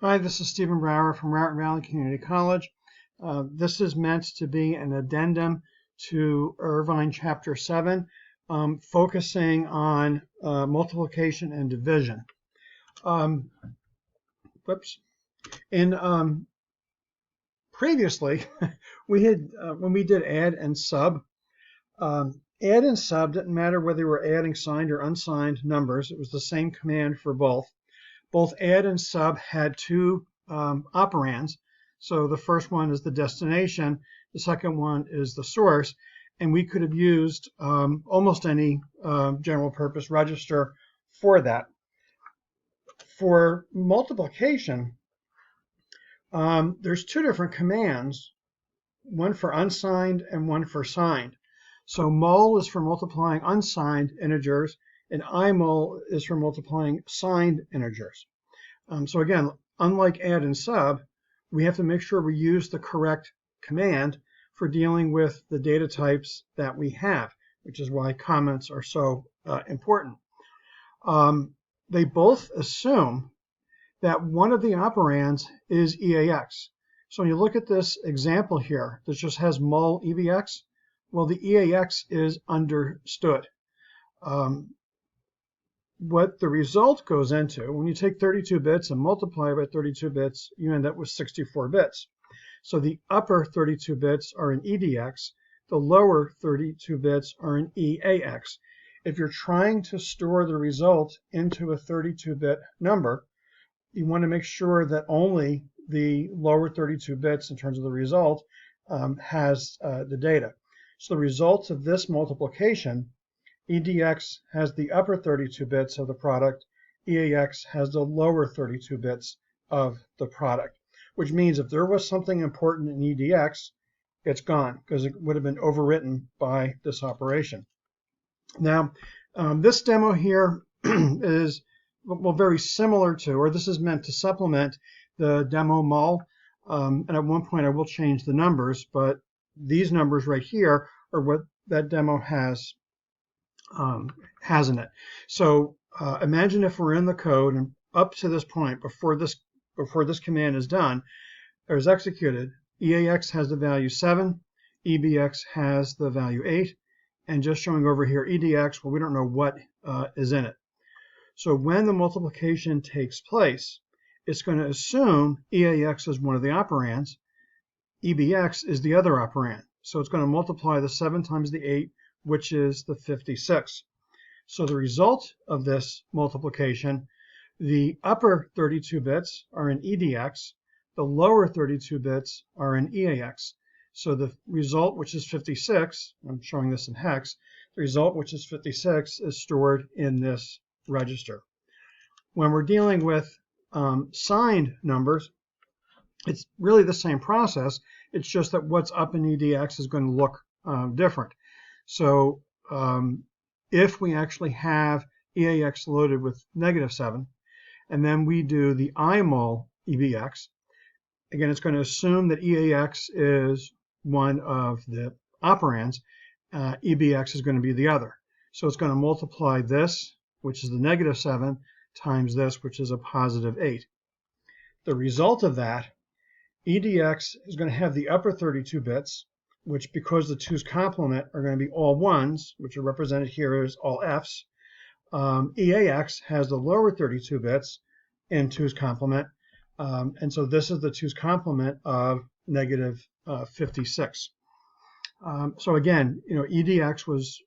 Hi, this is Stephen Brower from Routt Valley Community College. This is meant to be an addendum to Irvine Chapter 7, focusing on multiplication and division. Previously, we had when we did add and sub, add and sub didn't matter whether you were adding signed or unsigned numbers. It was the same command for both. Both add and sub had two operands. So the first one is the destination, the second one is the source, and we could have used almost any general purpose register for that. For multiplication, there's two different commands, one for unsigned and one for signed. So mul is for multiplying unsigned integers, and imul is for multiplying signed integers. So again, unlike add and sub, we have to make sure we use the correct command for dealing with the data types that we have, which is why comments are so important. They both assume that one of the operands is EAX. So when you look at this example here, this just has mul EVX. Well, the EAX is understood. What the result goes into, when you take 32 bits and multiply by 32 bits, you end up with 64 bits. So the upper 32 bits are in EDX, the lower 32 bits are in EAX. If you're trying to store the result into a 32-bit number, you want to make sure that only the lower 32 bits in terms of the result has the data. So the results of this multiplication, EDX has the upper 32 bits of the product, EAX has the lower 32 bits of the product, which means if there was something important in EDX, it's gone because it would have been overwritten by this operation. Now, this demo here is very similar to, or this is meant to supplement the demo mul. And at one point I will change the numbers, but these numbers right here are what that demo has in it. So imagine if we're in the code and up to this point, before this command is done or is executed, EAX has the value 7, EBX has the value 8, and just showing over here EDX, well, we don't know what is in it. So when the multiplication takes place, it's going to assume EAX is one of the operands, EBX is the other operand. So it's going to multiply the 7 times the 8, which is the 56. So the result of this multiplication, the upper 32 bits are in EDX, the lower 32 bits are in EAX. So the result, which is 56, I'm showing this in hex, the result, which is 56, is stored in this register. When we're dealing with signed numbers, it's really the same process. It's just that what's up in EDX is going to look different. So if we actually have EAX loaded with -7, and then we do the imul EBX, again, it's going to assume that EAX is one of the operands. EBX is going to be the other. So it's going to multiply this, which is the -7, times this, which is a +8. The result of that, EDX is going to have the upper 32 bits, which because the 2's complement are going to be all 1s, which are represented here as all F's. EAX has the lower 32 bits in 2's complement, and so this is the 2's complement of -56. So again, EDX was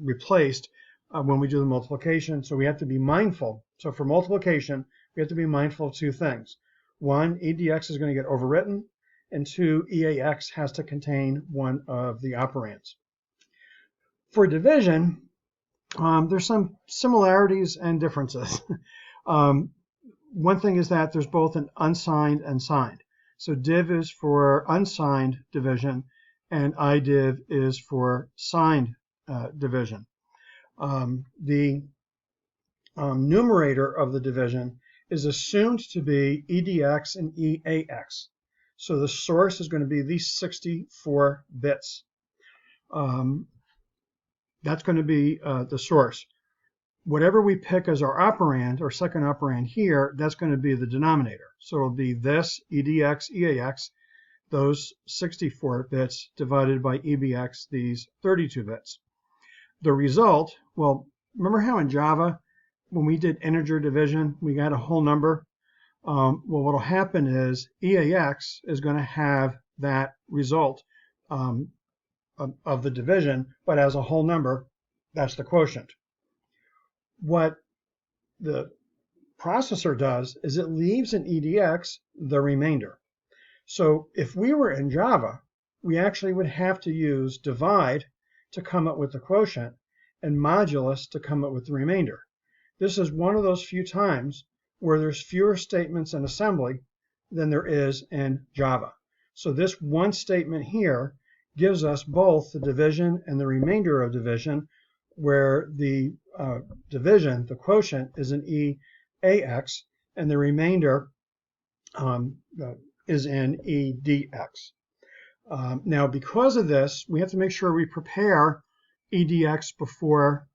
replaced when we do the multiplication, so we have to be mindful. So for multiplication, we have to be mindful of two things. One, EDX is going to get overwritten, and two, EAX has to contain one of the operands. For division, there's some similarities and differences. One thing is that there's both an unsigned and signed. So div is for unsigned division, and idiv is for signed division. The numerator of the division is assumed to be EDX and EAX. So the source is going to be these 64 bits. That's going to be the source. whatever we pick as our operand, or second operand here, that's going to be the denominator. So it'll be this EDX, EAX, those 64 bits divided by EBX, these 32 bits. The result, well, remember how in Java, when we did integer division, we got a whole number? Well, what will happen is EAX is going to have that result of the division, but as a whole number, that's the quotient. What the processor does is it leaves in EDX the remainder. So if we were in Java, we actually would have to use divide to come up with the quotient and modulus to come up with the remainder. This is one of those few times where there's fewer statements in assembly than there is in Java. So this one statement here gives us both the division and the remainder of division, where the division, the quotient, is in EAX, and the remainder is in EDX. Now, because of this, we have to make sure we prepare EDX before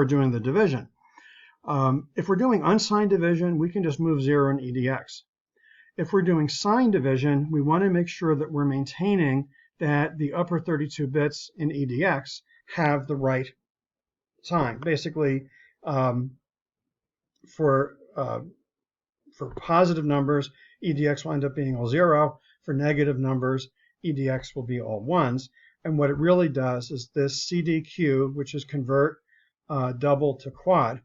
doing the division. If we're doing unsigned division, we can just move 0 in EDX. If we're doing signed division, we want to make sure that we're maintaining that the upper 32 bits in EDX have the right sign. Basically, for positive numbers, EDX will end up being all 0. For negative numbers, EDX will be all 1s. And what it really does is this CDQ, which is convert double to quad,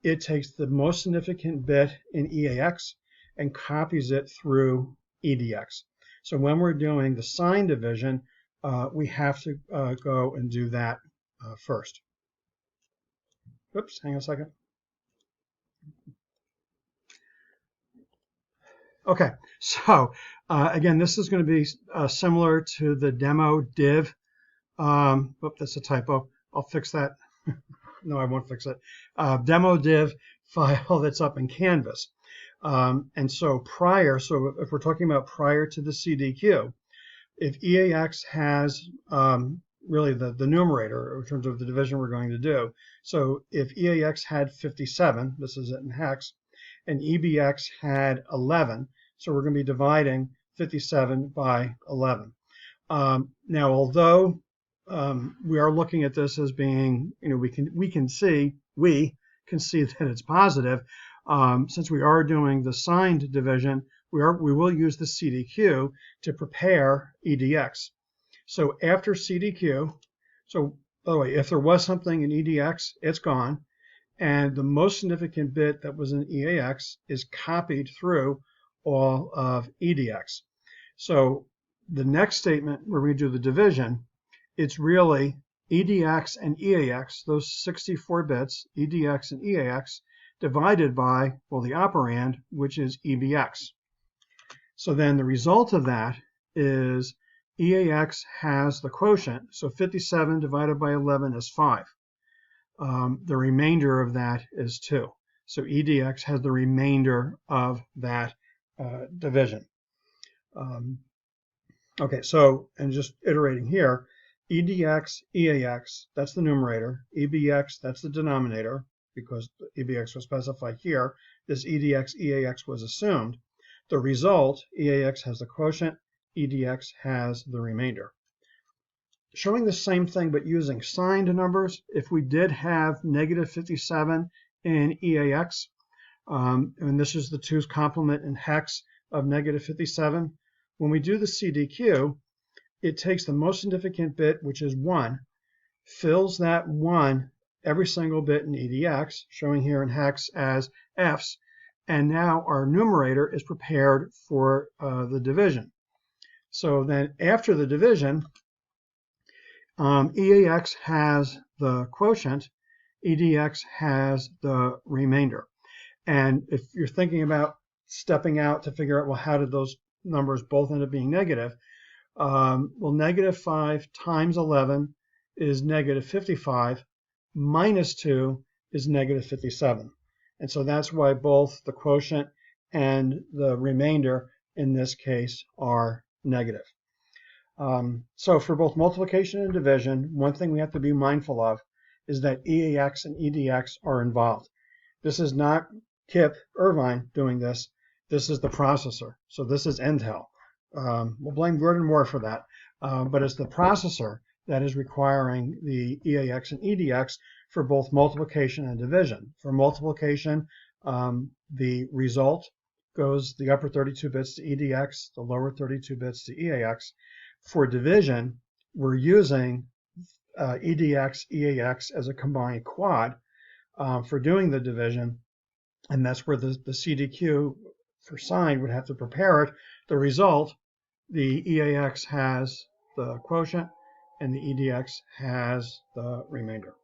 it takes the most significant bit in EAX and copies it through EDX. So when we're doing the signed division, we have to go and do that first. Oops, hang on a second. Okay, so again, this is going to be similar to the demo div. Oops, that's a typo. I'll fix that. No, I won't fix it. Demo div file that's up in Canvas. And so if we're talking about prior to the CDQ, if EAX has really the numerator in terms of the division we're going to do. So if EAX had 57, this is it in hex, and EBX had 11, so we're going to be dividing 57 by 11. Now, although we are looking at this as being, we can see that it's positive. Since we are doing the signed division, we will use the CDQ to prepare EDX. So after CDQ, so by the way, if there was something in EDX, it's gone, and the most significant bit that was in EAX is copied through all of EDX. So the next statement where we do the division, it's really EDX and EAX, those 64 bits, EDX and EAX, divided by, well, the operand, which is EBX. So then the result of that is EAX has the quotient, so 57 divided by 11 is 5. The remainder of that is 2. So EDX has the remainder of that division. Okay, so, and just iterating here, EDX, EAX, that's the numerator. EBX, that's the denominator, because EBX was specified here. This EDX, EAX was assumed. The result, EAX has the quotient, EDX has the remainder. Showing the same thing but using signed numbers, if we did have negative 57 in EAX, and this is the 2's complement in hex of negative 57, when we do the CDQ, it takes the most significant bit, which is 1, fills that 1 every single bit in EDX, showing here in hex as F's, and now our numerator is prepared for the division. So then after the division, EAX has the quotient, EDX has the remainder. And if you're thinking about stepping out to figure out, well, how did those numbers both end up being negative? Well, negative 5 times 11 is negative 55, minus 2 is negative 57. And so that's why both the quotient and the remainder in this case are negative. So for both multiplication and division, one thing we have to be mindful of is that EAX and EDX are involved. This is not Kip Irvine doing this. This is the processor. So this is Intel. We'll blame Gordon Moore for that. But it's the processor that is requiring the EAX and EDX for both multiplication and division. For multiplication, the result goes the upper 32 bits to EDX, the lower 32 bits to EAX. For division, we're using EDX, EAX as a combined quad for doing the division, and that's where the CDQ for sign would have to prepare it. The result, the EAX has the quotient, and the EDX has the remainder.